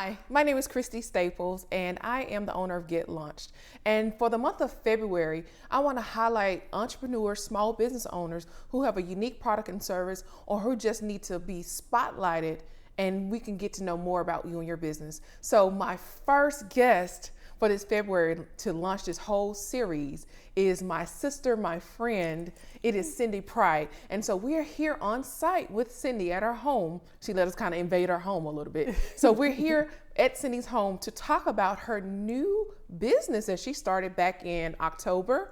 Hi, my name is Christy Staples, and I am the owner of Get Launched. And for the month of February, I want to highlight entrepreneurs, small business owners who have a unique product and service or who just need to be spotlighted, and we can get to know more about you and your business. So my first guest for this February to launch this whole series is my sister, my friend. It is Cindy Pride. And so we're here on site with Cindy at her home. She let us kind of invade her home a little bit. So we're here at Cindy's home to talk about her new business that she started back in October.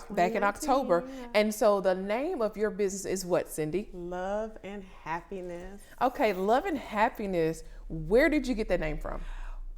Back in October. And so the name of your business is what, Cindy? Love and Happiness. Okay, Love and Happiness. Where did you get that name from?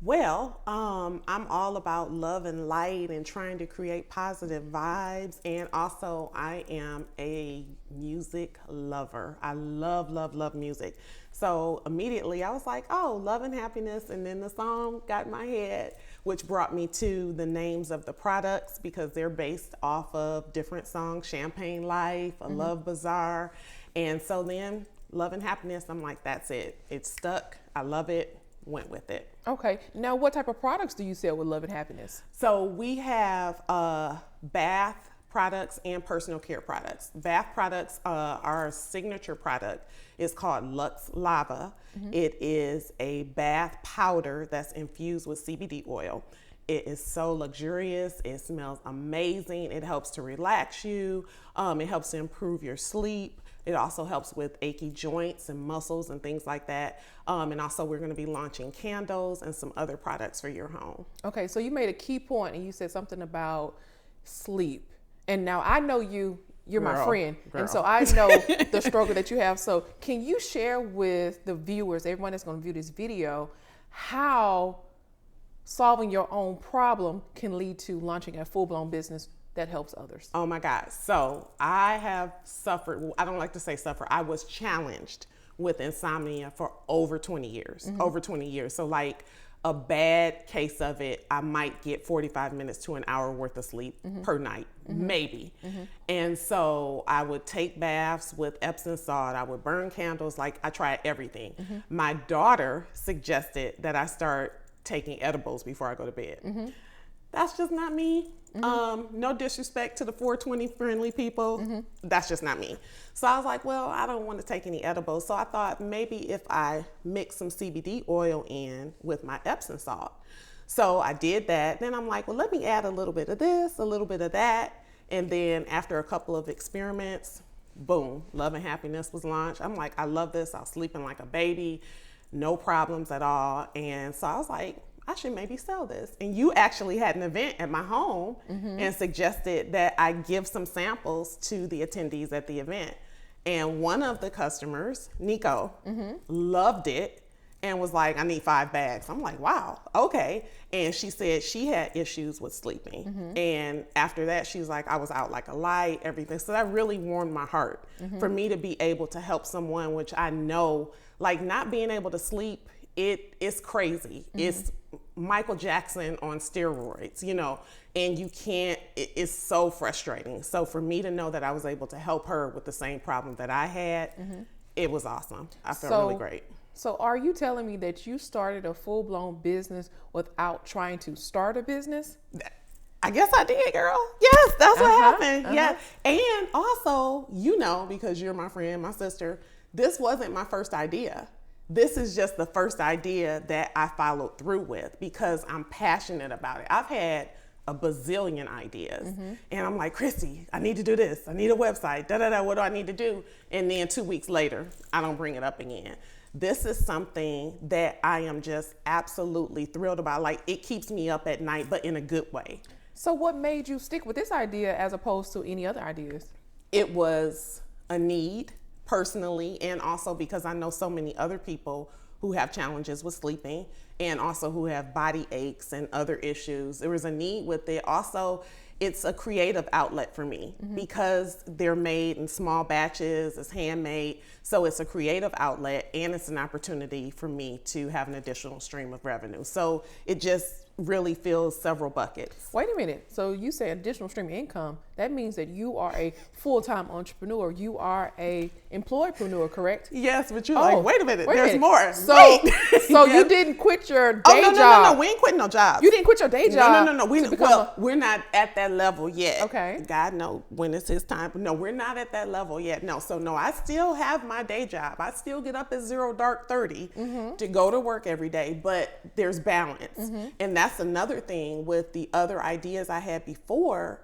Well, I'm all about love and light and trying to create positive vibes. And also I am a music lover. I love music. So immediately I was like, oh, Love and Happiness. And then the song got in my head, which brought me to the names of the products because they're based off of different songs, Champagne Life, A Love Bazaar. And so then Love and Happiness, I'm like, that's it. It's stuck. I love it. Went with it. Okay. Now, what type of products do you sell with Love and Happiness? So we have bath products and personal care products. Bath products, our signature product is called Lux Lava. It is a bath powder that's infused with CBD oil. It is so luxurious. It smells amazing. It helps to relax you. It helps to improve your sleep. It also helps with achy joints and muscles and things like that. And also we're going to be launching candles and some other products for your home. Okay, so you made a key point and you said something about sleep. And now I know you're my friend. And so I know the struggle that you have. So can you share with the viewers, everyone that's going to view this video, how solving your own problem can lead to launching a full-blown business that helps others? Oh my God. So I have suffered, well, I don't like to say suffer, I was challenged with insomnia for over 20 years, over 20 years. So like a bad case of it, I might get 45 minutes to an hour worth of sleep per night, maybe. And so I would take baths with Epsom salt. I would burn candles. Like I tried everything. My daughter suggested that I start taking edibles before I go to bed. That's just not me. No disrespect to the 420 friendly people. That's just not me. So I was like, well, I don't want to take any edibles. So I thought maybe if I mix some CBD oil in with my Epsom salt. So I did that. Then I'm like, well, let me add a little bit of this, a little bit of that. And then after a couple of experiments, boom, Love and Happiness was launched. I'm like, I love this. I was sleeping like a baby, no problems at all. And so I was like, I should maybe sell this. And you actually had an event at my home and suggested that I give some samples to the attendees at the event. And one of the customers, Nico, loved it and was like, I need 5 bags. I'm like, wow, okay. And she said she had issues with sleeping. And after that, she was like, I was out like a light, everything. So that really warmed my heart for me to be able to help someone, which I know, like not being able to sleep, it's crazy. It's Michael Jackson on steroids, you know, and you can't, it's so frustrating. So for me to know that I was able to help her with the same problem that I had, it was awesome. I felt really great. So are you telling me that you started a full-blown business without trying to start a business? I guess I did, girl. Yes, that's what happened. Yeah. And also, you know, because you're my friend, my sister, this wasn't my first idea. This is just the first idea that I followed through with because I'm passionate about it. I've had a bazillion ideas and I'm like, Christy, I need to do this. I need a website, what do I need to do? And then 2 weeks later, I don't bring it up again. This is something that I am just absolutely thrilled about. Like it keeps me up at night, but in a good way. So what made you stick with this idea as opposed to any other ideas? It was a need. Personally, and also because I know so many other people who have challenges with sleeping and also who have body aches and other issues. There was a need with it. Also, it's a creative outlet for me because they're made in small batches, it's handmade. So it's a creative outlet and it's an opportunity for me to have an additional stream of revenue. So it just really fills several buckets. Wait a minute. So you say additional stream of income. That means that you are a full-time entrepreneur. You are a employedpreneur, correct? Yes, but you're like, wait a minute, wait a there's minute. more. So, Wait. so Yes. you didn't quit your day Oh, no, job. no, we ain't quitting no jobs. You didn't quit your day job. No. We're not at that level yet. Okay. God knows when it's his time. No, we're not at that level yet. No, so no, I still have my day job. I still get up at 0:30 to go to work every day, but there's balance. And that's another thing with the other ideas I had before.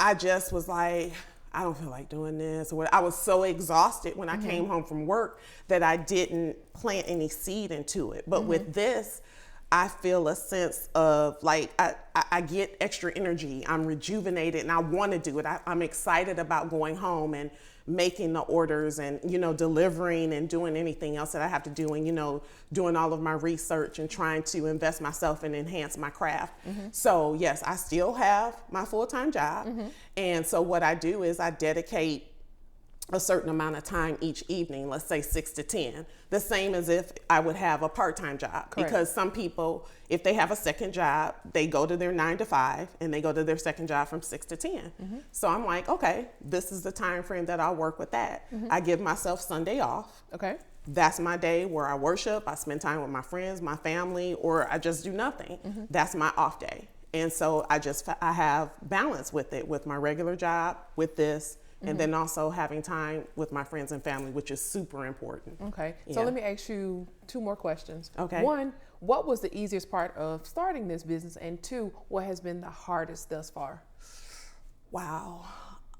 I just was like, I don't feel like doing this. I was so exhausted when I came home from work that I didn't plant any seed into it. But with this, I feel a sense of like, I get extra energy. I'm rejuvenated and I want to do it. I'm excited about going home and making the orders and, delivering and doing anything else that I have to do and, doing all of my research and trying to invest myself and enhance my craft. So yes, I still have my full-time job. And so what I do is I dedicate a certain amount of time each evening, let's say 6 to 10, the same as if I would have a part-time job. Correct. Because some people, if they have a second job, they go to their 9 to 5 and they go to their second job from 6 to 10. So I'm like, okay, this is the time frame that I'll work with that. I give myself Sunday off. Okay. That's my day where I worship, I spend time with my friends, my family, or I just do nothing. That's my off day. And so I have balance with it, with my regular job, with this, and then also having time with my friends and family, which is super important. Okay. So let me ask you 2 more questions. Okay. 1, what was the easiest part of starting this business? And 2, what has been the hardest thus far? Wow.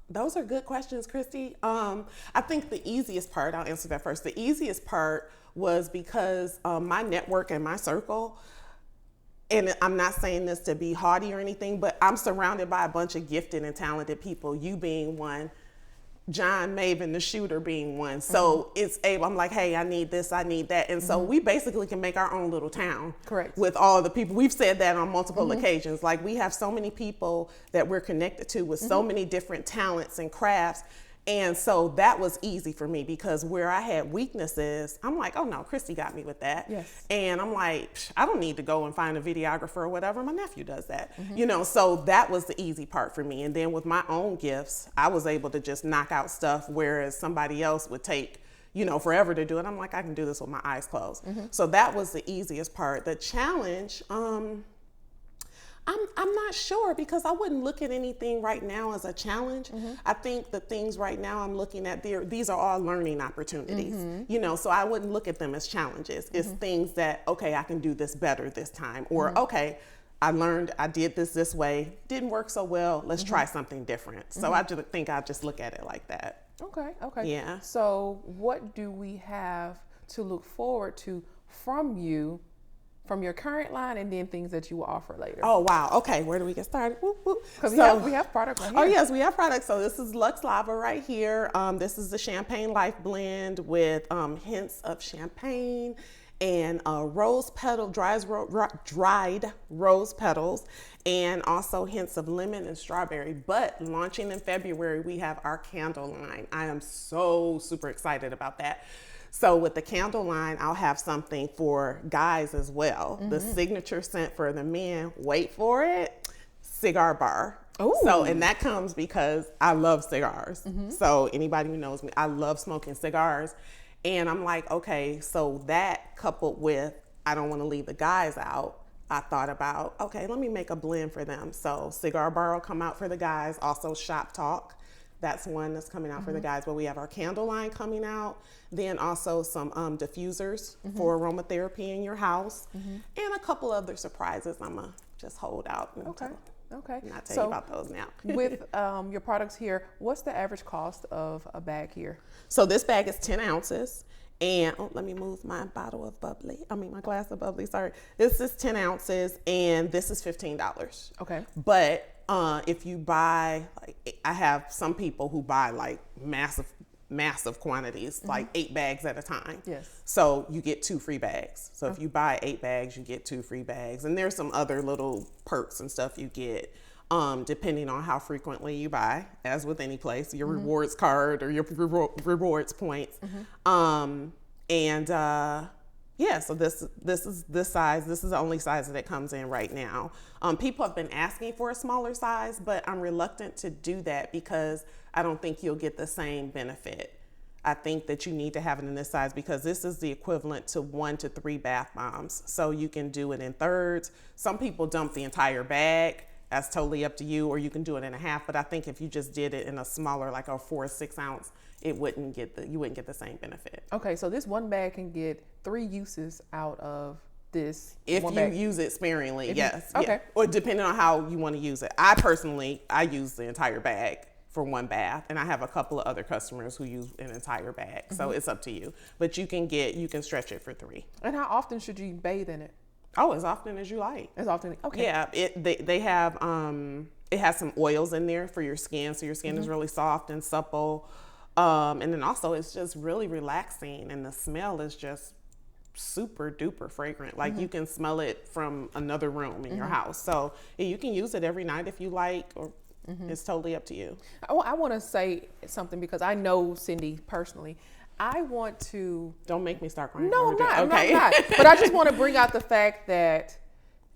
Those are good questions, Christy. I think the easiest part, I'll answer that first. The easiest part was because my network and my circle, and I'm not saying this to be haughty or anything, but I'm surrounded by a bunch of gifted and talented people, you being one, John Maven, the shooter, being one. So I'm like, hey, I need this, I need that. And so we basically can make our own little town. Correct. With all the people. We've said that on multiple occasions. Like, we have so many people that we're connected to with so many different talents and crafts. And so that was easy for me because where I had weaknesses, I'm like, oh no, Christy got me with that. Yes. And I'm like, I don't need to go and find a videographer or whatever. My nephew does that, so that was the easy part for me. And then with my own gifts, I was able to just knock out stuff, whereas somebody else would take, forever to do it. I'm like, I can do this with my eyes closed. So that was the easiest part. The challenge, I'm not sure because I wouldn't look at anything right now as a challenge. I think the things right now I'm looking at, these are all learning opportunities, so I wouldn't look at them as challenges. It's things that, okay, I can do this better this time, or okay, I learned, I did this way, didn't work so well, let's try something different. So I just think I just look at it like that. Okay. Yeah. So what do we have to look forward to from you, from your current line, and then things that you will offer later? Oh, wow. Okay, where do we get started? Because we have product right here. Oh, yes, we have products. So this is Lux Lava right here. This is the Champagne Life blend with hints of champagne and rose petal, dried rose petals, and also hints of lemon and strawberry. But launching in February, we have our candle line. I am so super excited about that. So with the candle line, I'll have something for guys as well. The signature scent for the men, wait for it, cigar bar. Ooh. So, and that comes because I love cigars. So anybody who knows me, I love smoking cigars. And I'm like, okay, so that coupled with, I don't want to leave the guys out, I thought about, okay, let me make a blend for them. So cigar bar will come out for the guys, also shop talk. That's one that's coming out for the guys, but we have our candle line coming out. Then also some diffusers for aromatherapy in your house, and a couple other surprises I'm gonna just hold out. And Okay. Not tell you about those now. With your products here, what's the average cost of a bag here? So this bag is 10 ounces. And let me move my my glass of bubbly, sorry. This is 10 ounces and this is $15. Okay. But if you buy, I have some people who buy like massive quantities, like 8 bags at a time. Yes. So you get 2 free bags. So if you buy 8 bags, you get 2 free bags. And there's some other little perks and stuff you get. Depending on how frequently you buy, as with any place, your rewards card or your rewards points. Yeah, so this is this size. This is the only size that it comes in right now. People have been asking for a smaller size, but I'm reluctant to do that because I don't think you'll get the same benefit. I think that you need to have it in this size because this is the equivalent to 1 to 3 bath bombs. So you can do it in thirds. Some people dump the entire bag. That's totally up to you, or you can do it in a half. But I think if you just did it in a smaller, like a 4 or 6 ounce, you wouldn't get the same benefit. Okay, so this one bag can get 3 uses out of this. If one you bag. use it sparingly, yes. Okay. Yeah. Or depending on how you want to use it. I use the entire bag for 1 bath, and I have a couple of other customers who use an entire bag. So it's up to you. But you can stretch it for 3. And how often should you bathe in it? Oh, as often as you like. As often. Okay. Yeah, they have it has some oils in there for your skin, so your skin is really soft and supple. And then also it's just really relaxing, and the smell is just super duper fragrant. Like you can smell it from another room in your house. So you can use it every night if you like, or it's totally up to you. I want to say something because I know Cindy personally. I want to. Don't make me start crying. No, I'm not. Okay. I'm not. But I just want to bring out the fact that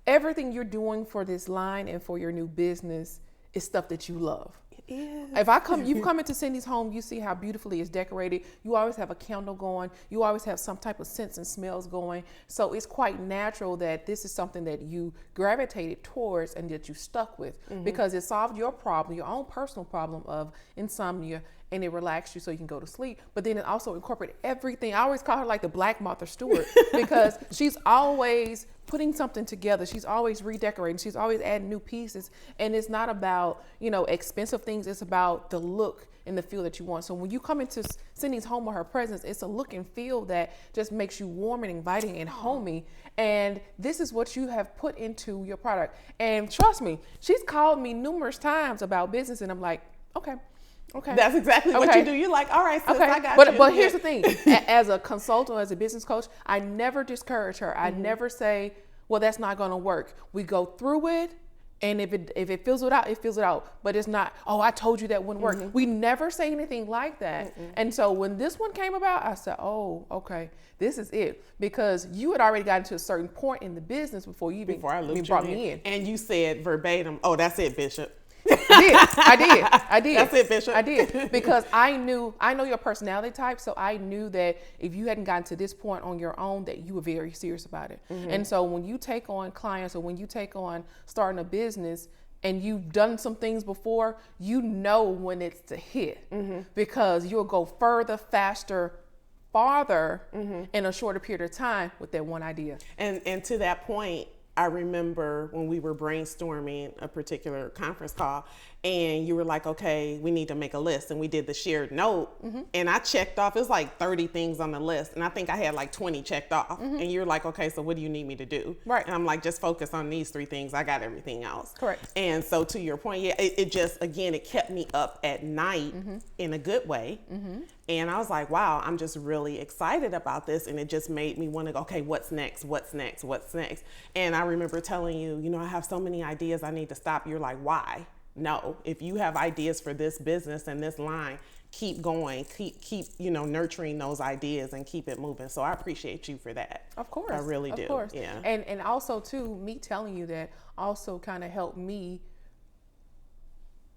everything you're doing for this line and for your new business is stuff that you love. It is. If you come into Cindy's home, you see how beautifully it's decorated. You always have a candle going. You always have some type of scents and smells going. So it's quite natural that this is something that you gravitated towards and that you stuck with because it solved your problem, your own personal problem of insomnia, and it relaxed you so you can go to sleep. But then it also incorporated everything. I always call her like the Black Martha Stewart because she's always putting something together. She's always redecorating. She's always adding new pieces. And it's not about, expensive things. It's about the look and the feel that you want. So when you come into Cindy's home or her presence, it's a look and feel that just makes you warm and inviting and homey. And this is what you have put into your product. And trust me, she's called me numerous times about business, and I'm like, okay. That's exactly what you do. You're like, all right, sis, I got you. But here's the thing. As a consultant, as a business coach, I never discourage her. I never say, well, that's not going to work. We go through it, and if it fills it out, it fills it out. But it's not, oh, I told you that wouldn't work. We never say anything like that. And so when this one came about, I said, oh, okay, this is it. Because you had already gotten to a certain point in the business before you even brought me in. And you said verbatim, oh, that's it, Bishop. I did. That's it, Bishop. I did because I know your personality type, so I knew that if you hadn't gotten to this point on your own, that you were very serious about it. And so when you take on clients or when you take on starting a business and you've done some things before, you know when it's to hit because you'll go further, faster, farther in a shorter period of time with that one idea. And to that point, I remember when we were brainstorming a particular conference call and you were like, okay, we need to make a list. And we did the shared note and I checked off, it was like 30 things on the list. And I think I had like 20 checked off. And you're like, okay, so what do you need me to do? Right. And I'm like, just focus on these 3 things. I got everything else. Correct. And so to your point, yeah, it just, again, it kept me up at night in a good way. And I was like, wow, I'm just really excited about this. And it just made me want to go, okay, what's next? What's next? What's next? And I remember telling you, I have so many ideas, I need to stop. You're like, why? No, if you have ideas for this business and this line, keep going, keep nurturing those ideas and keep it moving. So I appreciate you for that. Of course. I really do. Of course. Yeah. And also too, me telling you that also kind of helped me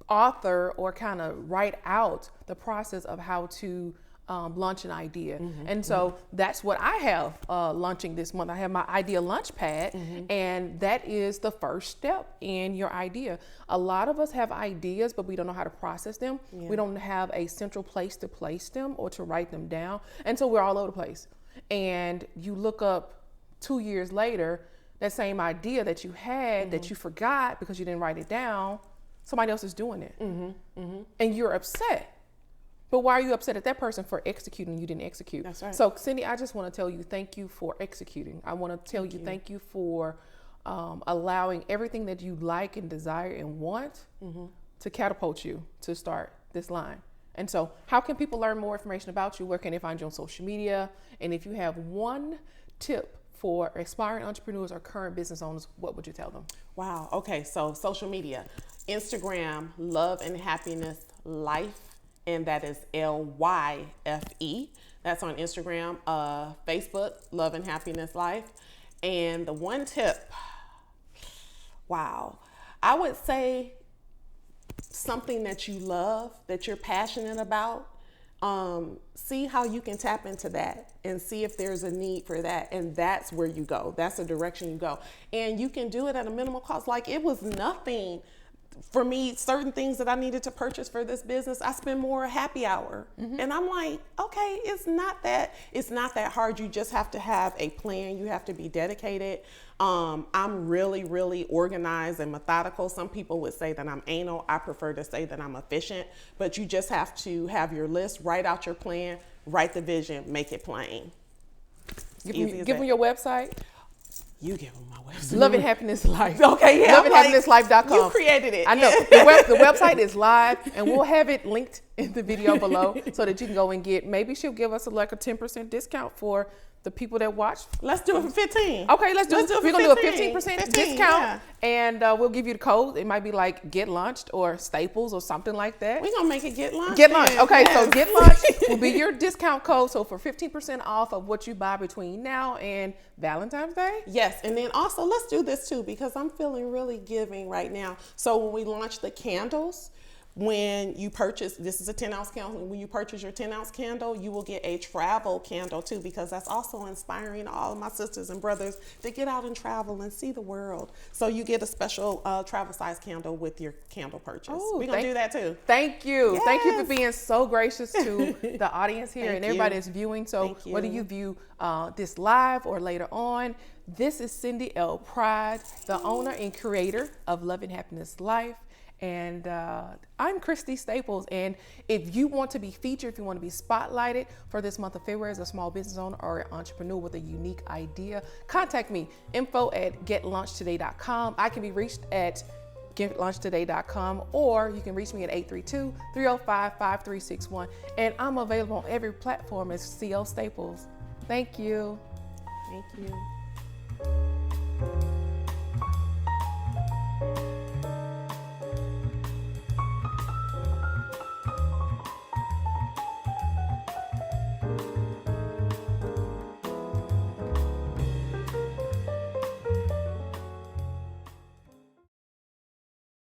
author or kind of write out the process of how to launch an idea. And so that's what I have launching this month. I have my idea launch pad, and that is the first step in your idea. A lot of us have ideas, but we don't know how to process them. We don't have a central place to place them or to write them down. And so we're all over the place. And you look up 2 years later, that same idea that you had that you forgot because you didn't write it down, somebody else is doing it. And you're upset. But why are you upset at that person for executing? You didn't execute. That's right. So Cindy, I just want to tell you thank you for executing. I want to tell you thank you for allowing everything that you like and desire and want to catapult you to start this line. And so how can people learn more information about you? Where can they find you on social media? And if you have one tip for aspiring entrepreneurs or current business owners, what would you tell them? Wow. Okay. So social media, Instagram, Love and Happiness Life. And that is LYFE. That's on Instagram, Facebook, Love and Happiness Life. And the one tip, wow, I would say something that you love, that you're passionate about. See how you can tap into that and see if there's a need for that. And that's where you go. That's the direction you go. And you can do it at a minimal cost. Like, it was nothing for me, certain things that I needed to purchase for this business. I spend more a happy hour. And I'm like, okay, it's not that hard. You just have to have a plan. You have to be dedicated. I'm really, really organized and methodical. Some people would say that I'm anal. I prefer to say that I'm efficient, but you just have to have your list, write out your plan, write the vision, make it plain. Give them your website. You give them my website. Love and Happiness Life. Okay, yeah. loveandhappinesslife.com. You created it. I know. The website is live, and we'll have it linked in the video below so that you can go and get, maybe she'll give us like a 10% discount for the people that watch. Let's do it for 15. Okay, let's do it. We're going to do a 15% discount, yeah. And we'll give you the code. It might be like Get Launched or Staples or something like that. We're going to make it Get Launched. Get Launched. Okay, yes. So Get Launched will be your discount code. So for 15% off of what you buy between now and Valentine's Day. Yes, and then also let's do this too, because I'm feeling really giving right now. So when we launch the candles, when you purchase, this is a 10-ounce candle. When you purchase your 10-ounce candle, you will get a travel candle too, because that's also inspiring all of my sisters and brothers to get out and travel and see the world. So you get a special travel size candle with your candle purchase. We're going to do that too. Thank you. Yes. Thank you for being so gracious to the audience here and everybody that's viewing. So whether you view this live or later on, this is Cindy L. Pride, the owner and creator of Love and Happiness Life. And I'm Christy Staples, and if you want to be featured, if you want to be spotlighted for this month of February as a small business owner or an entrepreneur with a unique idea, contact me, info@getlaunchtoday.com. I can be reached at getlaunchtoday.com, or you can reach me at 832-305-5361, and I'm available on every platform as CL Staples. Thank you. Thank you.